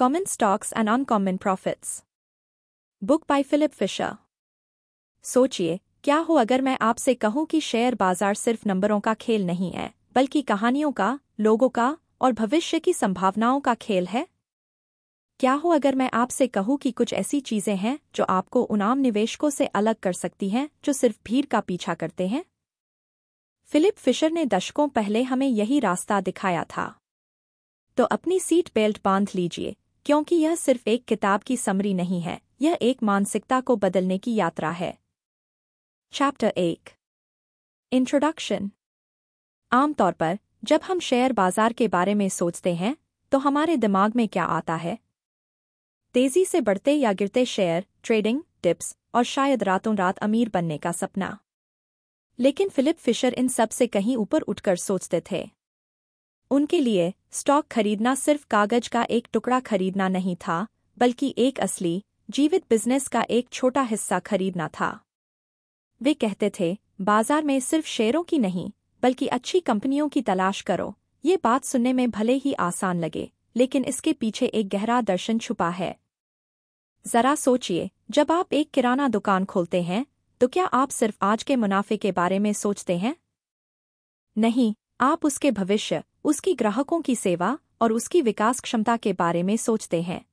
Common Stocks and Uncommon Profits. Book by Philip Fisher. सोचिए, क्या हो अगर मैं आपसे कहूं कि शेयर बाजार सिर्फ नंबरों का खेल नहीं है, बल्कि कहानियों का, लोगों का और भविष्य की संभावनाओं का खेल है? क्या हो अगर मैं आपसे कहूं कि कुछ ऐसी चीजें हैं जो आपको उन आम निवेशकों से अलग कर सकती हैं जो सिर्फ भीड़ का पीछा करते हैं? फिलिप फिशर ने दशकों पहले हमें यही रास्ता दिखाया था। तो अपनी सीट बेल्ट बांध लीजिए, क्योंकि यह सिर्फ एक किताब की समरी नहीं है, यह एक मानसिकता को बदलने की यात्रा है। चैप्टर 1। इंट्रोडक्शन। आमतौर पर जब हम शेयर बाजार के बारे में सोचते हैं तो हमारे दिमाग में क्या आता है? तेजी से बढ़ते या गिरते शेयर, ट्रेडिंग, टिप्स और शायद रातों रात अमीर बनने का सपना। लेकिन फिलिप फिशर इन सब से कहीं ऊपर उठकर सोचते थे। उनके लिए स्टॉक खरीदना सिर्फ कागज का एक टुकड़ा खरीदना नहीं था, बल्कि एक असली, जीवित बिजनेस का एक छोटा हिस्सा खरीदना था। वे कहते थे, बाजार में सिर्फ शेयरों की नहीं, बल्कि अच्छी कंपनियों की तलाश करो। ये बात सुनने में भले ही आसान लगे, लेकिन इसके पीछे एक गहरा दर्शन छुपा है। जरा सोचिए, जब आप एक किराना दुकान खोलते हैं, तो क्या आप सिर्फ आज के मुनाफे के बारे में सोचते हैं? नहीं, आप उसके भविष्य, उसकी ग्राहकों की सेवा और उसकी विकास क्षमता के बारे में सोचते हैं।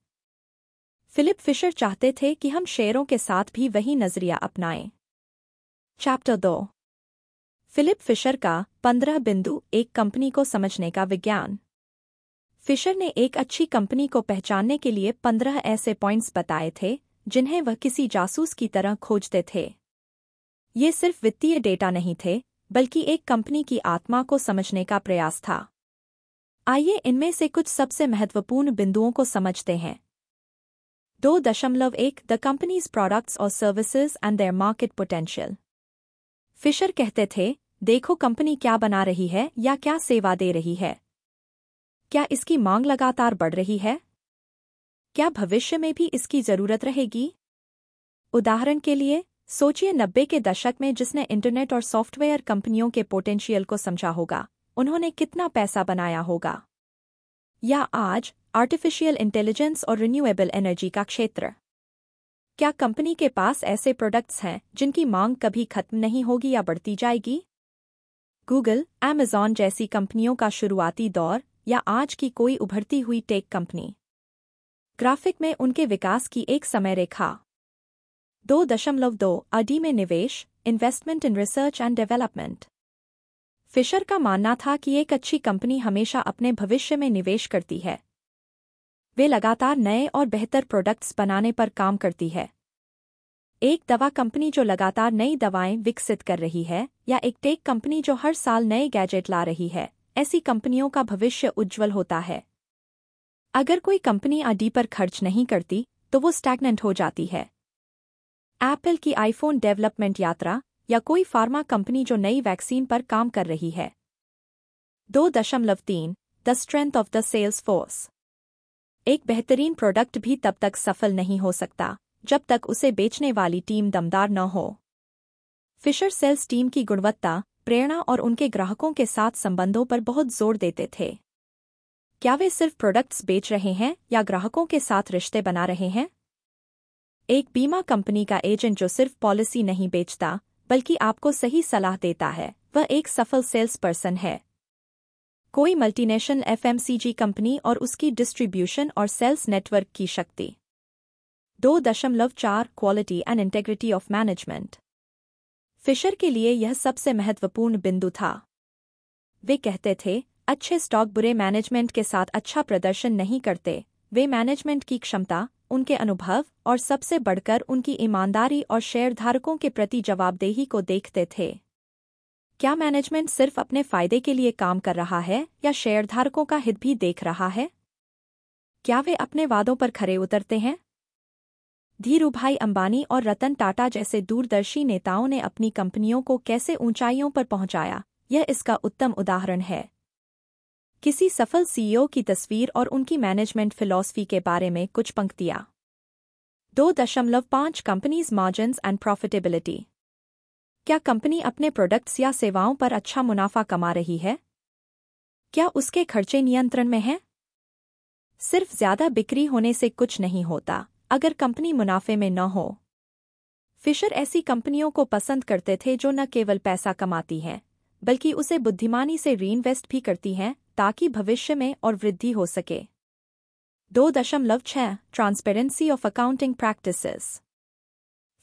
फिलिप फिशर चाहते थे कि हम शेयरों के साथ भी वही नजरिया अपनाएं। चैप्टर 2। फिलिप फिशर का 15 बिंदु एक कंपनी को समझने का विज्ञान। फिशर ने एक अच्छी कंपनी को पहचानने के लिए 15 ऐसे पॉइंट्स बताए थे जिन्हें वह किसी जासूस की तरह खोजते थे। ये सिर्फ वित्तीय डेटा नहीं थे, बल्कि एक कंपनी की आत्मा को समझने का प्रयास था। आइए इनमें से कुछ सबसे महत्वपूर्ण बिंदुओं को समझते हैं। 2.1 द कंपनीज प्रोडक्ट्स और services and their market potential. Fisher कहते थे, देखो कंपनी क्या बना रही है या क्या सेवा दे रही है। क्या इसकी मांग लगातार बढ़ रही है? क्या भविष्य में भी इसकी जरूरत रहेगी? उदाहरण के लिए, सोचिए 90 के दशक में जिसने इंटरनेट और सॉफ्टवेयर कंपनियों के पोटेंशियल को समझा होगा, उन्होंने कितना पैसा बनाया होगा। या आज आर्टिफिशियल इंटेलिजेंस और रिन्यूएबल एनर्जी का क्षेत्र। क्या कंपनी के पास ऐसे प्रोडक्ट्स हैं जिनकी मांग कभी खत्म नहीं होगी या बढ़ती जाएगी? गूगल, अमेज़न जैसी कंपनियों का शुरुआती दौर या आज की कोई उभरती हुई टेक कंपनी। ग्राफिक में उनके विकास की एक समय रेखा। 2.2 अडी में निवेश, investment in research and development. Fisher का मानना था कि एक अच्छी कंपनी हमेशा अपने भविष्य में निवेश करती है। वे लगातार नए और बेहतर प्रोडक्ट्स बनाने पर काम करती है। एक दवा कंपनी जो लगातार नई दवाएं विकसित कर रही है, या एक टेक कंपनी जो हर साल नए गैजेट ला रही है, ऐसी कंपनियों का भविष्य उज्ज्वल होता है। अगर कोई कंपनी आरडी पर खर्च नहीं करती, तो वो स्टैग्नेंट हो जाती है। एप्पल की आईफोन डेवलपमेंट यात्रा, या कोई फार्मा कंपनी जो नई वैक्सीन पर काम कर रही है। 2.3 the strength of the sales force. एक बेहतरीन प्रोडक्ट भी तब तक सफल नहीं हो सकता जब तक उसे बेचने वाली टीम दमदार न हो। फिशर सेल्स टीम की गुणवत्ता, प्रेरणा और उनके ग्राहकों के साथ संबंधों पर बहुत जोर देते थे। क्या वे सिर्फ प्रोडक्ट्स बेच रहे हैं या ग्राहकों के साथ रिश्ते बना रहे हैं? एक बीमा कंपनी का एजेंट जो सिर्फ पॉलिसी नहीं बेचता, बल्कि आपको सही सलाह देता है, वह एक सफल सेल्स पर्सन है। कोई मल्टीनेशनल एफएमसीजी कंपनी और उसकी डिस्ट्रीब्यूशन और सेल्स नेटवर्क की शक्ति। 2.4 quality and integrity of management. Fisher के लिए यह सबसे महत्वपूर्ण बिंदु था। वे कहते थे, अच्छे स्टॉक बुरे मैनेजमेंट के साथ अच्छा प्रदर्शन नहीं करते। वे मैनेजमेंट की क्षमता, उनके अनुभव और सबसे बढ़कर उनकी ईमानदारी और शेयरधारकों के प्रति जवाबदेही को देखते थे। क्या मैनेजमेंट सिर्फ अपने फायदे के लिए काम कर रहा है या शेयरधारकों का हित भी देख रहा है? क्या वे अपने वादों पर खरे उतरते हैं? धीरूभाई अंबानी और रतन टाटा जैसे दूरदर्शी नेताओं ने अपनी कंपनियों को कैसे ऊंचाइयों पर पहुंचाया, यह इसका उत्तम उदाहरण है। किसी सफल सीईओ की तस्वीर और उनकी मैनेजमेंट फिलॉसफी के बारे में कुछ पंक्तियां। 2.5 कंपनीज मार्जिन्स एंड प्रॉफिटेबिलिटी। क्या कंपनी अपने प्रोडक्ट्स या सेवाओं पर अच्छा मुनाफा कमा रही है? क्या उसके खर्चे नियंत्रण में हैं? सिर्फ ज्यादा बिक्री होने से कुछ नहीं होता अगर कंपनी मुनाफे में न हो। फिशर ऐसी कंपनियों को पसंद करते थे जो न केवल पैसा कमाती हैं बल्कि उसे बुद्धिमानी से रीइन्वेस्ट भी करती हैं ताकि भविष्य में और वृद्धि हो सके। 2.6 transparency of accounting practices.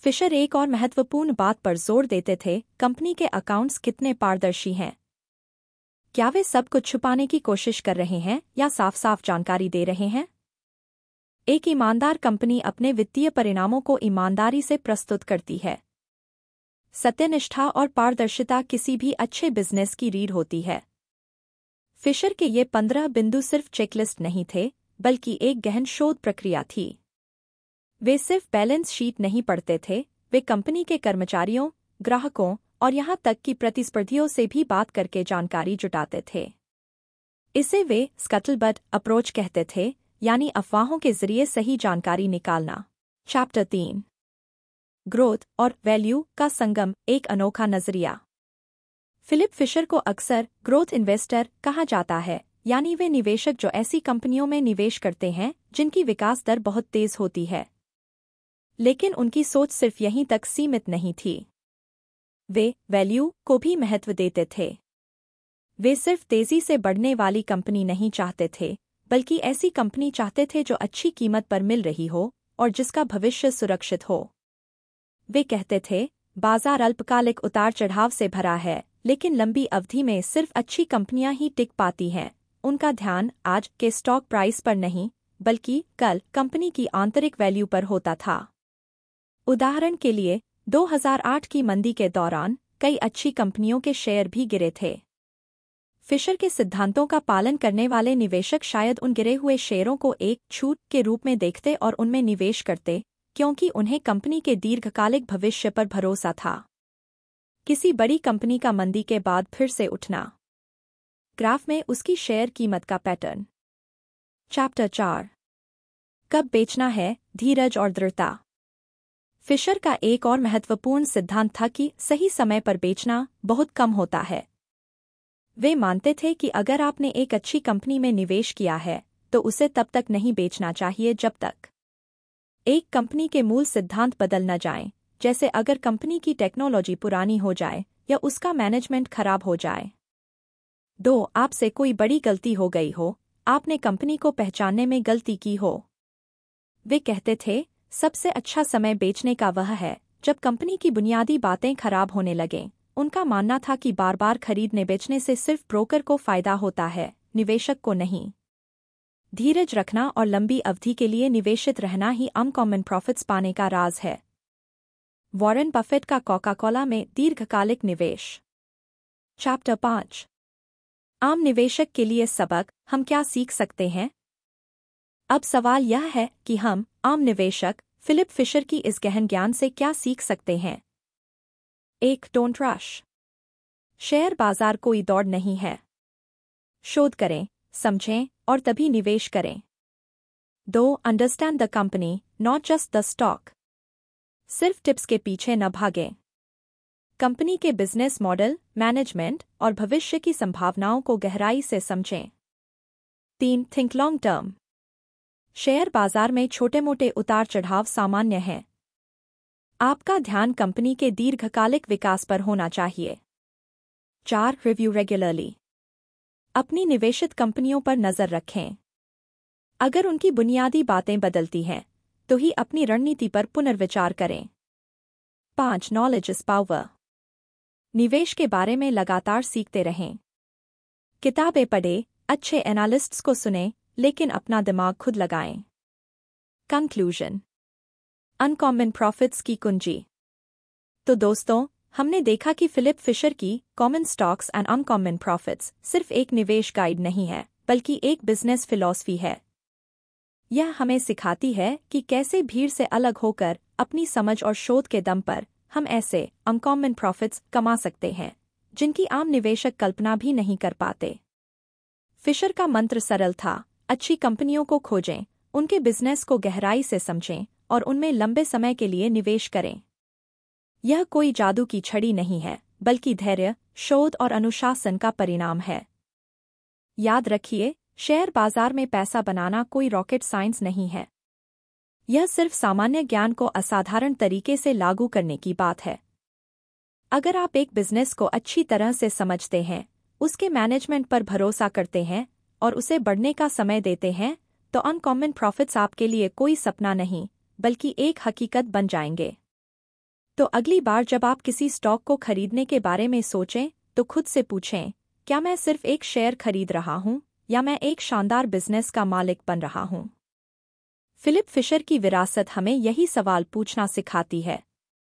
Fisher एक और महत्वपूर्ण बात पर जोर देते थे, कंपनी के अकाउंट्स कितने पारदर्शी हैं। क्या वे सब कुछ छुपाने की कोशिश कर रहे हैं या साफ साफ जानकारी दे रहे हैं? एक ईमानदार कंपनी अपने वित्तीय परिणामों को ईमानदारी से प्रस्तुत करती है। सत्यनिष्ठा और पारदर्शिता किसी भी अच्छे बिजनेस की रीढ़ होती है। फिशर के ये 15 बिंदु सिर्फ चेकलिस्ट नहीं थे बल्कि एक गहन शोध प्रक्रिया थी। वे सिर्फ बैलेंस शीट नहीं पढ़ते थे, वे कंपनी के कर्मचारियों, ग्राहकों और यहां तक कि प्रतिस्पर्धियों से भी बात करके जानकारी जुटाते थे। इसे वे स्कटलबट अप्रोच कहते थे, यानी अफवाहों के जरिए सही जानकारी निकालना। चैप्टर 3 ग्रोथ और वैल्यू का संगम, एक अनोखा नजरिया। फिलिप फिशर को अक्सर ग्रोथ इन्वेस्टर कहा जाता है, यानी वे निवेशक जो ऐसी कंपनियों में निवेश करते हैं जिनकी विकास दर बहुत तेज होती है। लेकिन उनकी सोच सिर्फ यहीं तक सीमित नहीं थी। वे वैल्यू को भी महत्व देते थे। वे सिर्फ तेजी से बढ़ने वाली कंपनी नहीं चाहते थे, बल्कि ऐसी कंपनी चाहते थे जो अच्छी कीमत पर मिल रही हो और जिसका भविष्य सुरक्षित हो। वे कहते थे, बाजार अल्पकालिक उतार चढ़ाव से भरा है, लेकिन लंबी अवधि में सिर्फ अच्छी कंपनियां ही टिक पाती हैं। उनका ध्यान आज के स्टॉक प्राइस पर नहीं, बल्कि कल कंपनी की आंतरिक वैल्यू पर होता था। उदाहरण के लिए 2008 की मंदी के दौरान कई अच्छी कंपनियों के शेयर भी गिरे थे। फिशर के सिद्धांतों का पालन करने वाले निवेशक शायद उन गिरे हुए शेयरों को एक छूट के रूप में देखते और उनमें निवेश करते, क्योंकि उन्हें कंपनी के दीर्घकालिक भविष्य पर भरोसा था। किसी बड़ी कंपनी का मंदी के बाद फिर से उठना। ग्राफ में उसकी शेयर कीमत का पैटर्न। चैप्टर 4 कब बेचना है, धीरज और दृढ़ता। फिशर का एक और महत्वपूर्ण सिद्धांत था कि सही समय पर बेचना बहुत कम होता है। वे मानते थे कि अगर आपने एक अच्छी कंपनी में निवेश किया है तो उसे तब तक नहीं बेचना चाहिए जब तक एक कंपनी के मूल सिद्धांत बदल न जाएं, जैसे अगर कंपनी की टेक्नोलॉजी पुरानी हो जाए या उसका मैनेजमेंट खराब हो जाए। 2 आपसे कोई बड़ी गलती हो गई हो, आपने कंपनी को पहचानने में गलती की हो। वे कहते थे, सबसे अच्छा समय बेचने का वह है जब कंपनी की बुनियादी बातें खराब होने लगें। उनका मानना था कि बार बार खरीदने बेचने से सिर्फ ब्रोकर को फायदा होता है, निवेशक को नहीं। धीरज रखना और लंबी अवधि के लिए निवेशित रहना ही अनकॉमन प्रॉफिट्स पाने का राज है। वॉरेन बफेट का कोका कोला में दीर्घकालिक निवेश। चैप्टर 5 आम निवेशक के लिए सबक, हम क्या सीख सकते हैं। अब सवाल यह है कि हम आम निवेशक फिलिप फिशर की इस गहन ज्ञान से क्या सीख सकते हैं। 1 डोंट रश। शेयर बाजार कोई दौड़ नहीं है। शोध करें, समझें और तभी निवेश करें। 2 understand the company, not just the stock. सिर्फ टिप्स के पीछे न भागें। कंपनी के बिजनेस मॉडल, मैनेजमेंट और भविष्य की संभावनाओं को गहराई से समझें। 3 थिंक लॉन्ग टर्म। शेयर बाजार में छोटे मोटे उतार चढ़ाव सामान्य हैं। आपका ध्यान कंपनी के दीर्घकालिक विकास पर होना चाहिए। 4 रिव्यू रेगुलरली। अपनी निवेशित कंपनियों पर नजर रखें। अगर उनकी बुनियादी बातें बदलती हैं तो ही अपनी रणनीति पर पुनर्विचार करें। 5 नॉलेज इज पावर। निवेश के बारे में लगातार सीखते रहें। किताबें पढ़ें, अच्छे एनालिस्ट्स को सुनें, लेकिन अपना दिमाग खुद लगाएं। कंक्लूजन। अनकॉमन प्रॉफिट्स की कुंजी। तो दोस्तों, हमने देखा कि फिलिप फिशर की common stocks and uncommon profits सिर्फ एक निवेश गाइड नहीं है, बल्कि एक बिजनेस फिलॉसफी है। यह हमें सिखाती है कि कैसे भीड़ से अलग होकर अपनी समझ और शोध के दम पर हम ऐसे अनकॉमन प्रॉफिट्स कमा सकते हैं जिनकी आम निवेशक कल्पना भी नहीं कर पाते। फिशर का मंत्र सरल था, अच्छी कंपनियों को खोजें, उनके बिजनेस को गहराई से समझें और उनमें लंबे समय के लिए निवेश करें। यह कोई जादू की छड़ी नहीं है, बल्कि धैर्य, शोध और अनुशासन का परिणाम है। याद रखिए, शेयर बाजार में पैसा बनाना कोई रॉकेट साइंस नहीं है। यह सिर्फ सामान्य ज्ञान को असाधारण तरीके से लागू करने की बात है। अगर आप एक बिजनेस को अच्छी तरह से समझते हैं, उसके मैनेजमेंट पर भरोसा करते हैं और उसे बढ़ने का समय देते हैं, तो अनकॉमन प्रॉफिट्स आपके लिए कोई सपना नहीं बल्कि एक हकीकत बन जाएंगे। तो अगली बार जब आप किसी स्टॉक को खरीदने के बारे में सोचें, तो खुद से पूछें, क्या मैं सिर्फ एक शेयर खरीद रहा हूं या मैं एक शानदार बिजनेस का मालिक बन रहा हूं? फिलिप फिशर की विरासत हमें यही सवाल पूछना सिखाती है।